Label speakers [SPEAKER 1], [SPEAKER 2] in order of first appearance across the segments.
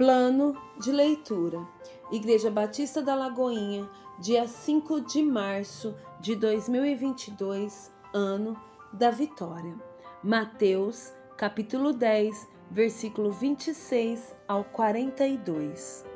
[SPEAKER 1] Plano de leitura. Igreja Batista da Lagoinha, dia 5 de março de 2022, ano da vitória. Mateus, capítulo 10, versículo 26 ao 42.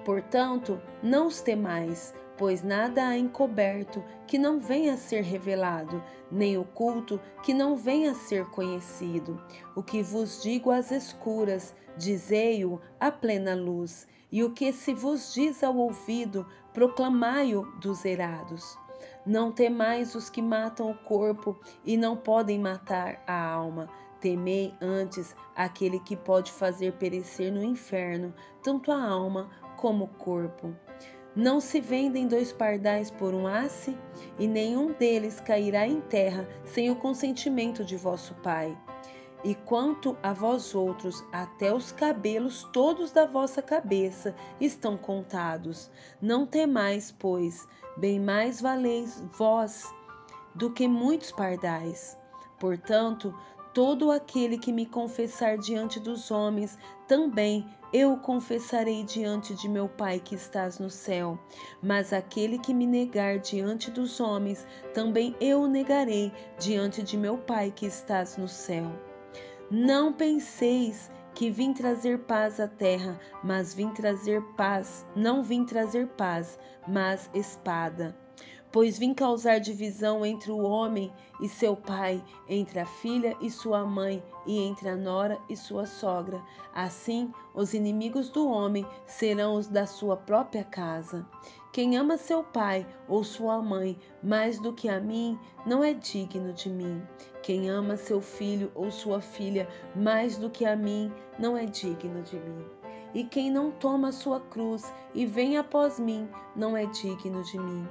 [SPEAKER 1] Portanto, não os temais, pois nada há encoberto que não venha a ser revelado, nem oculto que não venha a ser conhecido. O que vos digo às escuras, dizei-o à plena luz, e o que se vos diz ao ouvido, proclamai-o dos eirados. Não temais os que matam o corpo e não podem matar a alma. Temei antes aquele que pode fazer perecer no inferno tanto a alma como o corpo. Não se vendem 2 pardais por um asse, e nenhum deles cairá em terra sem o consentimento de vosso Pai. E quanto a vós outros, até os cabelos todos da vossa cabeça estão contados. Não temais, pois, bem mais valeis vós do que muitos pardais. Portanto, todo aquele que me confessar diante dos homens, também eu o confessarei diante de meu Pai que estás no céu. Mas aquele que me negar diante dos homens, também eu o negarei diante de meu Pai que estás no céu. Não penseis que vim trazer paz à terra, mas vim trazer paz, não vim trazer paz, mas espada. Pois vim causar divisão entre o homem e seu pai, entre a filha e sua mãe, e entre a nora e sua sogra. Assim, os inimigos do homem serão os da sua própria casa. Quem ama seu pai ou sua mãe mais do que a mim, não é digno de mim. Quem ama seu filho ou sua filha mais do que a mim, não é digno de mim. E quem não toma sua cruz e vem após mim, não é digno de mim.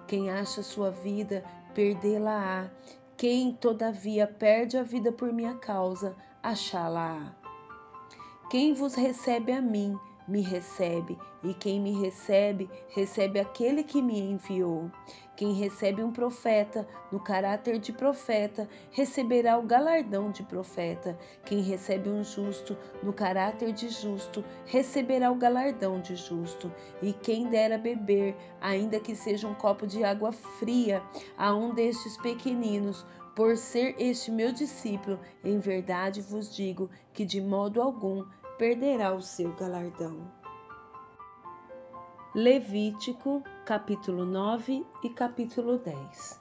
[SPEAKER 1] Quem acha sua vida, perdê-la-á. Quem, todavia, perde a vida por minha causa, achá-la-á. Quem vos recebe a mim, me recebe, e quem me recebe, recebe aquele que me enviou. Quem recebe um profeta, no caráter de profeta, receberá o galardão de profeta. Quem recebe um justo, no caráter de justo, receberá o galardão de justo. E quem dera beber, ainda que seja um copo de água fria, a um destes pequeninos, por ser este meu discípulo, em verdade vos digo que de modo algum perderá o seu galardão. Levítico, capítulo 9 e capítulo 10.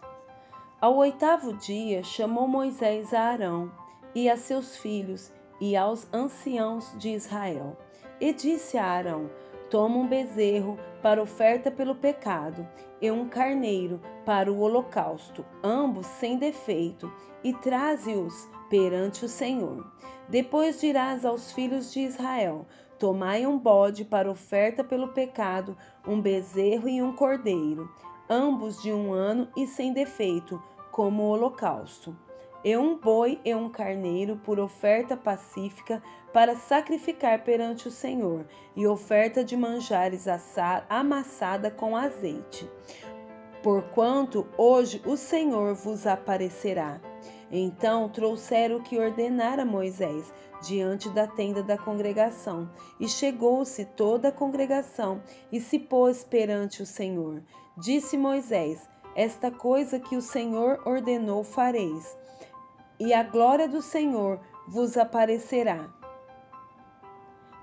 [SPEAKER 1] Ao 8º dia chamou Moisés a Arão e a seus filhos e aos anciãos de Israel. E disse a Arão: toma um bezerro para oferta pelo pecado e um carneiro para o holocausto, ambos sem defeito, e traze-os perante o Senhor. Depois dirás aos filhos de Israel: tomai um bode para oferta pelo pecado, um bezerro e um cordeiro, ambos de 1 ano e sem defeito, como holocausto. E um boi e um carneiro por oferta pacífica para sacrificar perante o Senhor, e oferta de manjares amassada com azeite. Porquanto hoje o Senhor vos aparecerá. Então trouxeram o que ordenara Moisés diante da tenda da congregação, e chegou-se toda a congregação e se pôs perante o Senhor. Disse Moisés: esta coisa que o Senhor ordenou fareis, e a glória do Senhor vos aparecerá.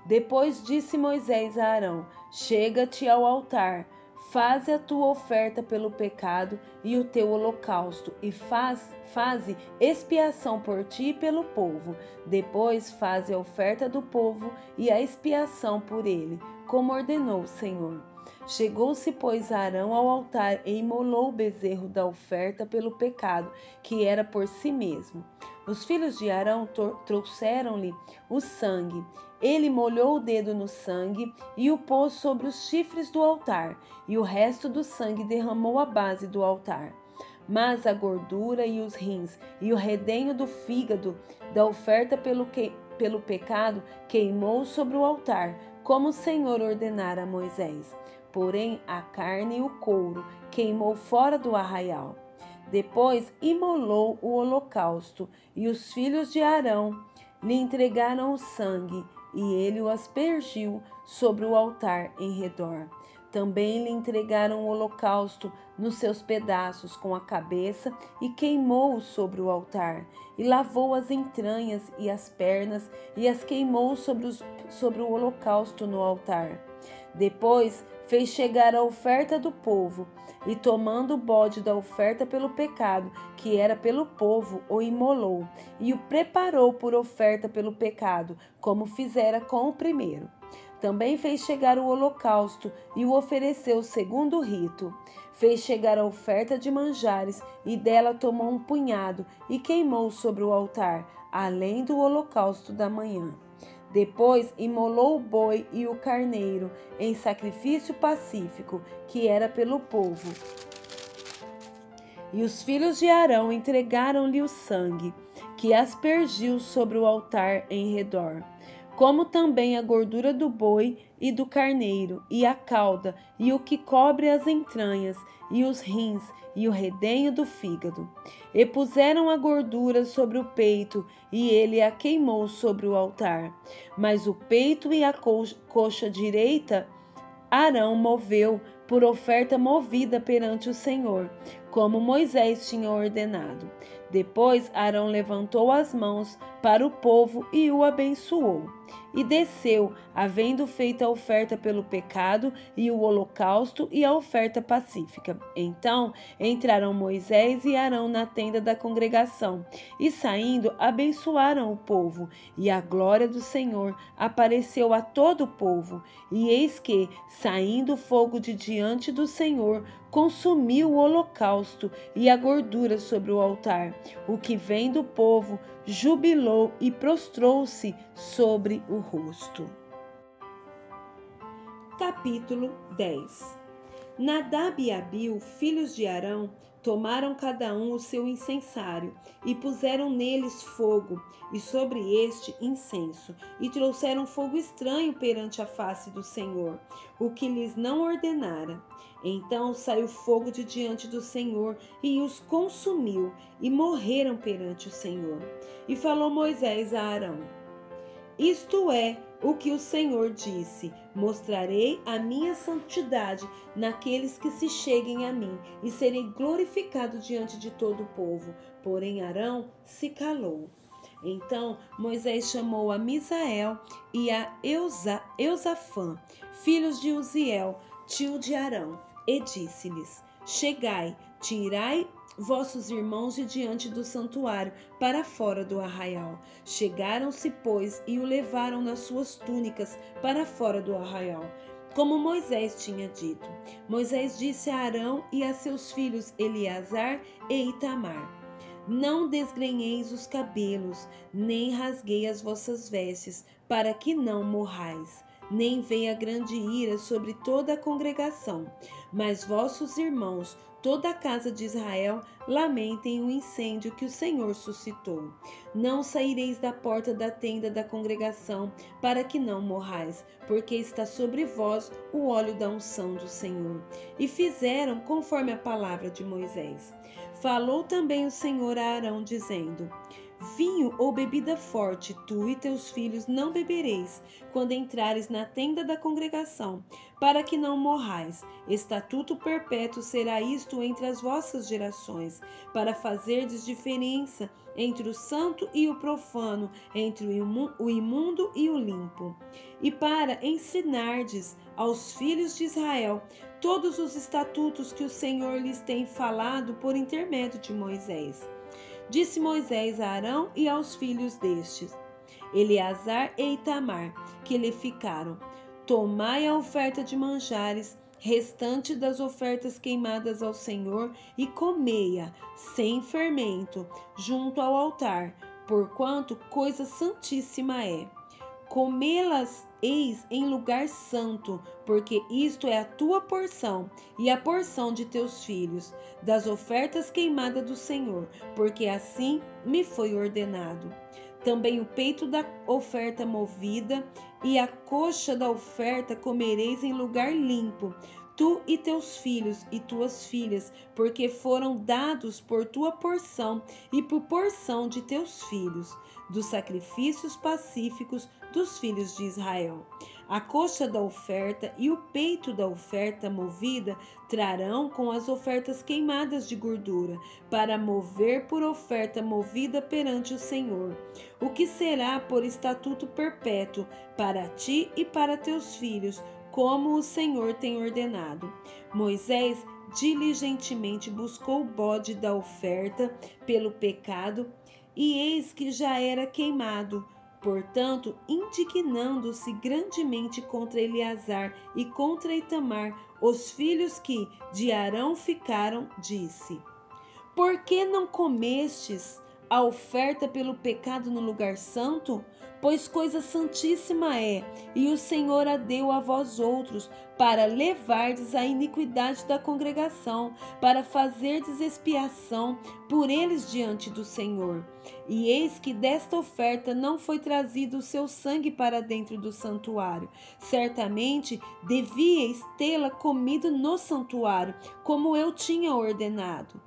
[SPEAKER 1] Depois disse Moisés a Arão: chega-te ao altar, faze a tua oferta pelo pecado e o teu holocausto, e faze expiação por ti e pelo povo. Depois faze a oferta do povo e a expiação por ele, como ordenou o Senhor. Chegou-se, pois, Arão ao altar e imolou o bezerro da oferta pelo pecado, que era por si mesmo. Os filhos de Arão trouxeram-lhe o sangue. Ele molhou o dedo no sangue e o pôs sobre os chifres do altar, e o resto do sangue derramou à base do altar. Mas a gordura e os rins e o redenho do fígado da oferta pelo pecado queimou sobre o altar, como o Senhor ordenara a Moisés. Porém, a carne e o couro queimou fora do arraial. Depois imolou o holocausto, e os filhos de Arão lhe entregaram o sangue, e ele o aspergiu sobre o altar em redor. Também lhe entregaram o holocausto nos seus pedaços com a cabeça e queimou-o sobre o altar. E lavou as entranhas e as pernas e as queimou sobre o holocausto no altar. Depois fez chegar a oferta do povo e, tomando o bode da oferta pelo pecado, que era pelo povo, o imolou e o preparou por oferta pelo pecado, como fizera com o primeiro. Também fez chegar o holocausto e o ofereceu segundo o rito. Fez chegar a oferta de manjares e dela tomou um punhado e queimou sobre o altar, além do holocausto da manhã. Depois imolou o boi e o carneiro em sacrifício pacífico, que era pelo povo. E os filhos de Arão entregaram-lhe o sangue, que aspergiu sobre o altar em redor, como também a gordura do boi e do carneiro, e a cauda, e o que cobre as entranhas, e os rins, e o redenho do fígado. E puseram a gordura sobre o peito, e ele a queimou sobre o altar. Mas o peito e a coxa direita Arão moveu por oferta movida perante o Senhor, como Moisés tinha ordenado. Depois Arão levantou as mãos para o povo e o abençoou. E desceu, havendo feito a oferta pelo pecado e o holocausto e a oferta pacífica. Então entraram Moisés e Arão na tenda da congregação, e saindo abençoaram o povo. E a glória do Senhor apareceu a todo o povo. E eis que, saindo fogo de diante do Senhor, consumiu o holocausto e a gordura sobre o altar. O que vem do povo jubilou e prostrou-se sobre o rosto. Capítulo 10. Nadab e Abiú, filhos de Arão, tomaram cada um o seu incensário e puseram neles fogo, e sobre este incenso, e trouxeram fogo estranho perante a face do Senhor, o que lhes não ordenara. Então saiu fogo de diante do Senhor e os consumiu, e morreram perante o Senhor. E falou Moisés a Arão: Isto é o que o Senhor disse: mostrarei a minha santidade naqueles que se cheguem a mim, e serei glorificado diante de todo o povo. Porém Arão se calou. Então Moisés chamou a Misael e a Eusafã, filhos de Uziel, tio de Arão, e disse-lhes: Chegai, tirai vossos irmãos de diante do santuário para fora do arraial. Chegaram-se, pois, e o levaram nas suas túnicas para fora do arraial, como Moisés tinha dito. Moisés disse a Arão e a seus filhos Eleazar e Itamar: Não desgrenheis os cabelos, nem rasguei as vossas vestes, para que não morrais, nem venha grande ira sobre toda a congregação. Mas vossos irmãos, toda a casa de Israel, lamentem o incêndio que o Senhor suscitou. Não saireis da porta da tenda da congregação, para que não morrais, porque está sobre vós o óleo da unção do Senhor. E fizeram conforme a palavra de Moisés. Falou também o Senhor a Arão, dizendo: Vinho ou bebida forte, tu e teus filhos não bebereis, quando entrares na tenda da congregação, para que não morrais. Estatuto perpétuo será isto entre as vossas gerações, para fazerdes diferença entre o santo e o profano, entre o imundo e o limpo, e para ensinardes aos filhos de Israel todos os estatutos que o Senhor lhes tem falado por intermédio de Moisés. Disse Moisés a Arão e aos filhos destes, Eleazar e Itamar, que lhe ficaram: Tomai a oferta de manjares, restante das ofertas queimadas ao Senhor, e comei-a, sem fermento, junto ao altar, porquanto coisa santíssima é. Comê-las eis em lugar santo, porque isto é a tua porção e a porção de teus filhos, das ofertas queimadas do Senhor, porque assim me foi ordenado. Também o peito da oferta movida e a coxa da oferta comereis em lugar limpo, tu e teus filhos e tuas filhas, porque foram dados por tua porção e por porção de teus filhos. Dos sacrifícios pacíficos dos filhos de Israel. A coxa da oferta e o peito da oferta movida trarão com as ofertas queimadas de gordura, para mover por oferta movida perante o Senhor, o que será por estatuto perpétuo para ti e para teus filhos, como o Senhor tem ordenado. Moisés diligentemente buscou o bode da oferta pelo pecado, e eis que já era queimado. Portanto, indignando-se grandemente contra Eleazar e contra Itamar, os filhos que de Arão ficaram, disse: Por que não comestes a oferta pelo pecado no lugar santo? Pois coisa santíssima é, e o Senhor a deu a vós outros, para levardes a iniquidade da congregação, para fazerdes expiação por eles diante do Senhor. E eis que desta oferta não foi trazido o seu sangue para dentro do santuário. Certamente devíeis tê-la comido no santuário, como eu tinha ordenado.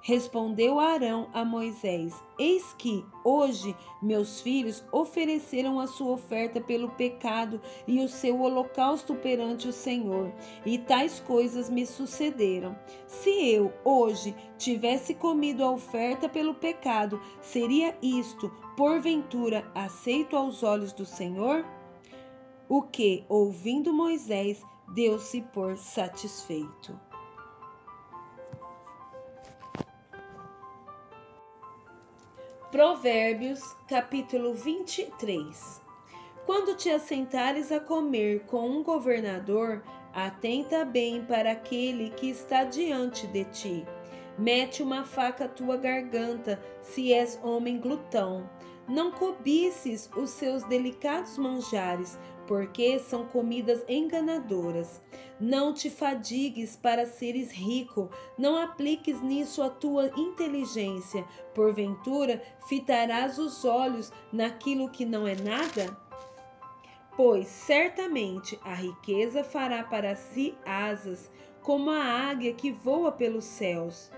[SPEAKER 1] Respondeu Arão a Moisés: Eis que, hoje, meus filhos ofereceram a sua oferta pelo pecado e o seu holocausto perante o Senhor, e tais coisas me sucederam. Se eu, hoje, tivesse comido a oferta pelo pecado, seria isto, porventura, aceito aos olhos do Senhor? O que, ouvindo Moisés, deu-se por satisfeito. Provérbios, capítulo 23. Quando te assentares a comer com um governador, atenta bem para aquele que está diante de ti. Mete uma faca à tua garganta, se és homem glutão. Não cobices os seus delicados manjares, porque são comidas enganadoras. Não te fadigues para seres rico, não apliques nisso a tua inteligência. Porventura, fitarás os olhos naquilo que não é nada? Pois certamente a riqueza fará para si asas, como a águia que voa pelos céus.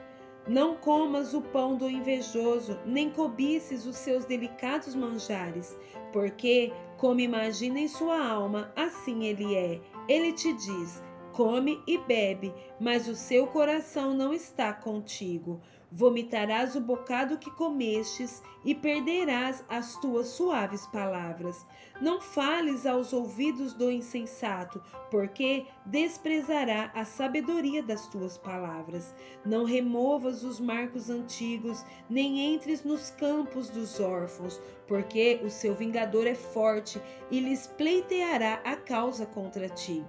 [SPEAKER 1] Não comas o pão do invejoso, nem cobices os seus delicados manjares, porque, como imagina em sua alma, assim ele é. Ele te diz: come e bebe, mas o seu coração não está contigo. Vomitarás o bocado que comestes e perderás as tuas suaves palavras. Não fales aos ouvidos do insensato, porque desprezará a sabedoria das tuas palavras. Não removas os marcos antigos, nem entres nos campos dos órfãos, porque o seu vingador é forte e lhes pleiteará a causa contra ti.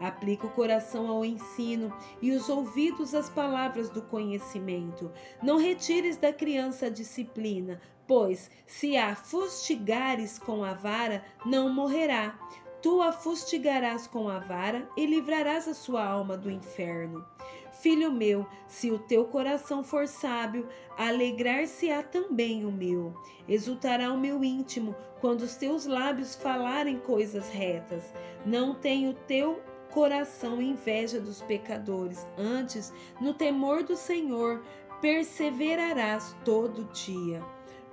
[SPEAKER 1] Aplica o coração ao ensino e os ouvidos às palavras do conhecimento. Não retires da criança a disciplina, pois, se a fustigares com a vara, não morrerá. Tu a fustigarás com a vara e livrarás a sua alma do inferno. Filho meu, se o teu coração for sábio, alegrar-se-á também o meu. Exultará o meu íntimo quando os teus lábios falarem coisas retas. Não tem o teu coração inveja dos pecadores, antes, no temor do Senhor, perseverarás todo dia.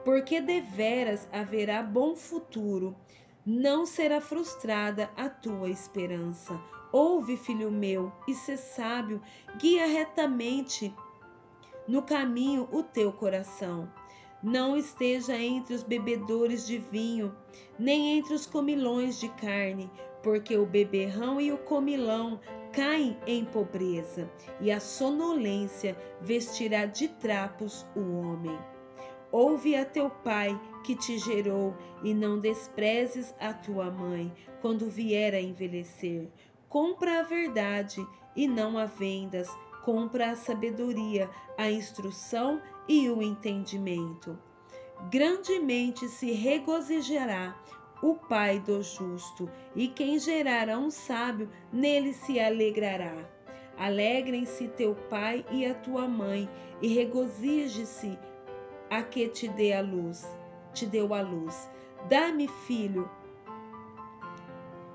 [SPEAKER 1] Porque deveras haverá bom futuro, não será frustrada a tua esperança. Ouve, filho meu, e sê sábio, guia retamente no caminho o teu coração. Não esteja entre os bebedores de vinho, nem entre os comilões de carne, porque o beberrão e o comilão caem em pobreza, e a sonolência vestirá de trapos o homem. Ouve a teu pai que te gerou, e não desprezes a tua mãe quando vier a envelhecer. Compra a verdade e não a vendas, compra a sabedoria, a instrução e o entendimento. Grandemente se regozijará o pai do justo, e quem gerar a um sábio, nele se alegrará. Alegrem-se teu pai e a tua mãe, e regozije-se a que te deu a luz. Dá-me, filho,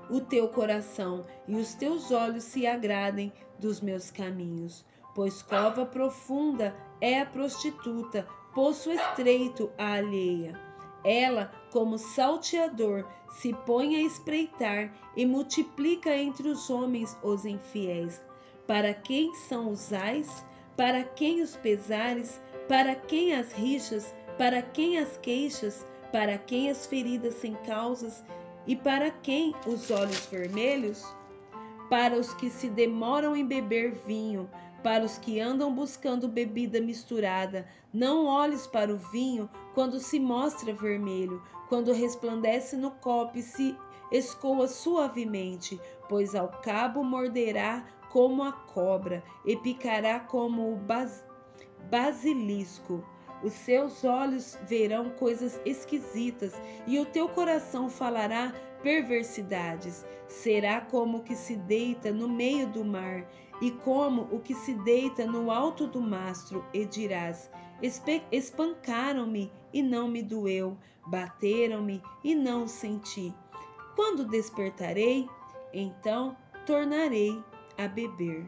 [SPEAKER 1] o teu coração, e os teus olhos se agradem dos meus caminhos. Pois cova profunda é a prostituta, poço estreito a alheia. Ela, como salteador, se põe a espreitar e multiplica entre os homens os infiéis. Para quem são os ais? Para quem os pesares? Para quem as rixas? Para quem as queixas? Para quem as feridas sem causas? E para quem os olhos vermelhos? Para os que se demoram em beber vinho, para os que andam buscando bebida misturada. Não olhes para o vinho quando se mostra vermelho, quando resplandece no copo e se escoa suavemente, pois ao cabo morderá como a cobra e picará como o basilisco. Os seus olhos verão coisas esquisitas e o teu coração falará perversidades. Será como o que se deita no meio do mar e como o que se deita no alto do mastro, e dirás: espancaram-me e não me doeu, bateram-me e não senti. Quando despertarei, então tornarei a beber.